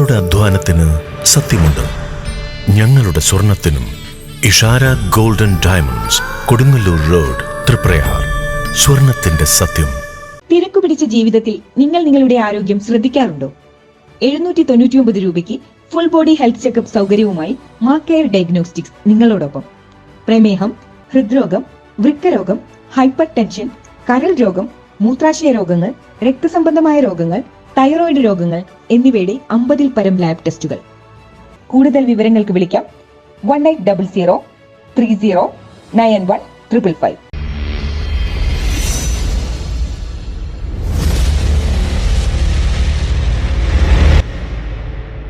നമ്മുടെ അധ്വാനത്തിന് സത്യമുണ്ട്, ഞങ്ങളുടെ സ്വർണത്തിനും. Ishara golden diamonds, Kodungallur road, Triprayar. സ്വർണത്തിന്റെ സത്യം. തിരക്കുപിടിച്ച ജീവിതത്തിൽ നിങ്ങൾ നിങ്ങളുടെ ആരോഗ്യം ശ്രദ്ധിക്കാറുണ്ടോ? 799 രൂപയ്ക്ക് full body health checkup സൗകര്യവുമായി മാക്കെയർ diagnostics നിങ്ങളോടൊപ്പം. പ്രമേഹം, ഹൃദ്രോഗം, വൃക്കരോഗം, ഹൈപ്പർ ടെൻഷൻ, കരൾ രോഗം, മൂത്രാശയ രോഗങ്ങൾ, രക്തസംബന്ധമായ രോഗങ്ങൾ, തൈറോയിഡ് രോഗങ്ങൾ എന്നിവയുടെ 50-ൽ പരം ലാബ് ടെസ്റ്റുകൾ. കൂടുതൽ വിവരങ്ങൾക്ക് വിളിക്കാം 1800 30 91 555.